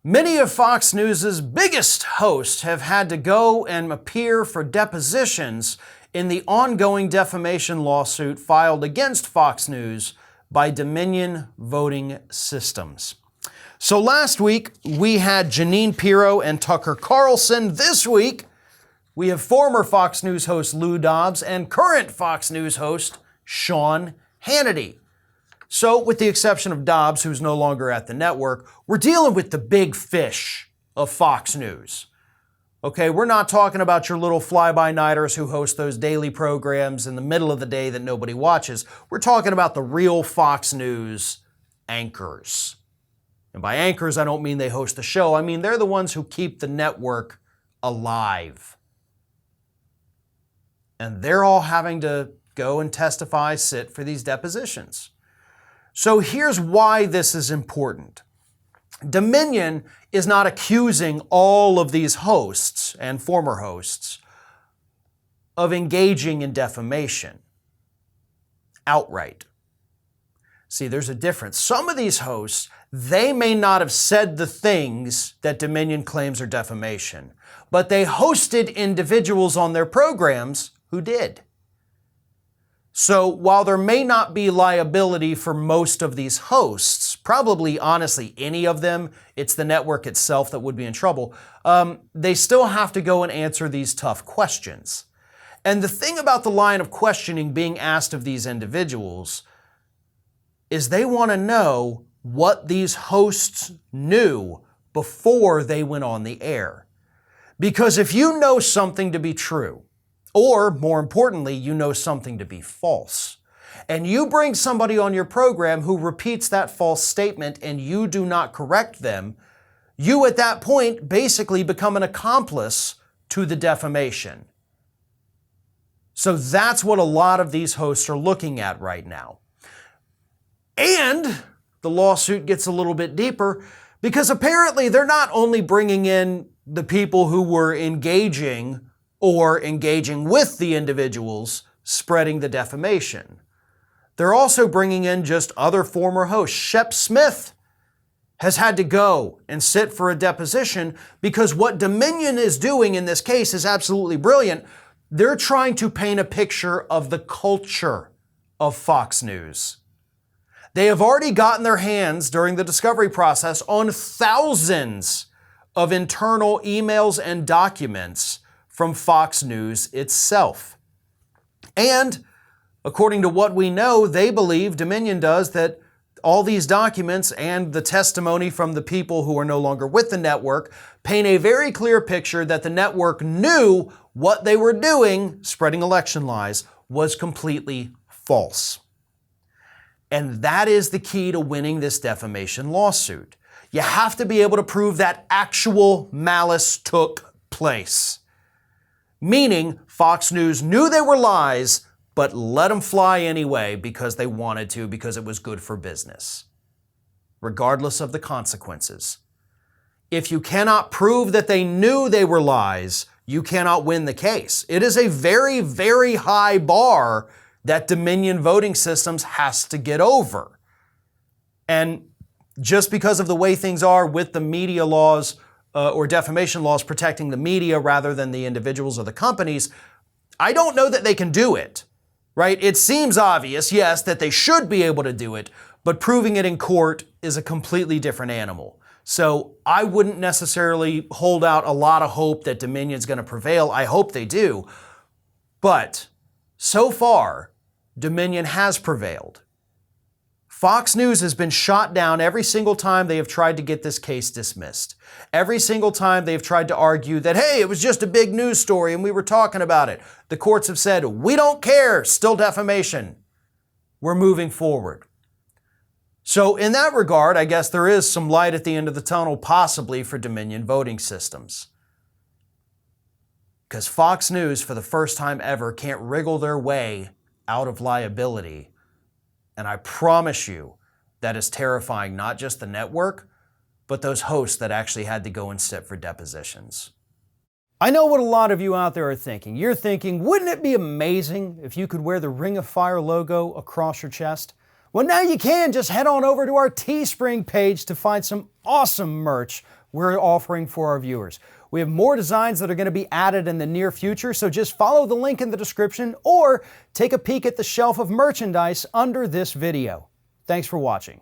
Many of Fox News' biggest hosts have had to go and appear for depositions in the ongoing defamation lawsuit filed against Fox News by Dominion Voting Systems. So last week, we had Jeanine Pirro and Tucker Carlson. This week, we have former Fox News host Lou Dobbs and current Fox News host Sean Hannity. So, with the exception of Dobbs, who's no longer at the network, we're dealing with the big fish of Fox News. Okay, we're not talking about your little fly-by-nighters who host those daily programs in the middle of the day that nobody watches. We're talking about the real Fox News anchors. And by anchors, I don't mean they host the show. I mean they're the ones who keep the network alive. And they're all having to go and testify, sit for these depositions. So here's why this is important. Dominion is not accusing all of these hosts and former hosts of engaging in defamation outright. See, there's a difference. Some of these hosts, they may not have said the things that Dominion claims are defamation, but they hosted individuals on their programs who did. So while there may not be liability for most of these hosts, probably honestly any of them, it's the network itself that would be in trouble, they still have to go and answer these tough questions. And the thing about the line of questioning being asked of these individuals is they want to know what these hosts knew before they went on the air. Because if you know something to be true, or, more importantly, you know something to be false, and you bring somebody on your program who repeats that false statement and you do not correct them, you at that point basically become an accomplice to the defamation. So that's what a lot of these hosts are looking at right now. And the lawsuit gets a little bit deeper because apparently they're not only bringing in the people who were engaging with the individuals spreading the defamation. They're also bringing in just other former hosts. Shep Smith has had to go and sit for a deposition because what Dominion is doing in this case is absolutely brilliant. They're trying to paint a picture of the culture of Fox News. They have already gotten their hands during the discovery process on thousands of internal emails and documents from Fox News itself. And according to what we know, they believe, Dominion does, that all these documents and the testimony from the people who are no longer with the network paint a very clear picture that the network knew what they were doing, spreading election lies, was completely false. And that is the key to winning this defamation lawsuit. You have to be able to prove that actual malice took place. Meaning, Fox News knew they were lies, but let them fly anyway because they wanted to, because it was good for business, regardless of the consequences. If you cannot prove that they knew they were lies, you cannot win the case. It is a very, very high bar that Dominion Voting Systems has to get over. And just because of the way things are with the media laws or defamation laws protecting the media rather than the individuals or the companies, I don't know that they can do it, right? It seems obvious, yes, that they should be able to do it, but proving it in court is a completely different animal. So I wouldn't necessarily hold out a lot of hope that Dominion's going to prevail. I hope they do. But so far, Dominion has prevailed. Fox News has been shot down every single time they have tried to get this case dismissed. Every single time they've tried to argue that, hey, it was just a big news story and we were talking about it. The courts have said, we don't care, still defamation. We're moving forward. So in that regard, I guess there is some light at the end of the tunnel possibly for Dominion Voting Systems. Because Fox News, for the first time ever, can't wriggle their way out of liability. And I promise you, that is terrifying not just the network, but those hosts that actually had to go and sit for depositions. I know what a lot of you out there are thinking. You're thinking, wouldn't it be amazing if you could wear the Ring of Fire logo across your chest? Well, now you can. Just head on over to our Teespring page to find some awesome merch we're offering for our viewers. We have more designs that are going to be added in the near future, so just follow the link in the description or take a peek at the shelf of merchandise under this video. Thanks for watching.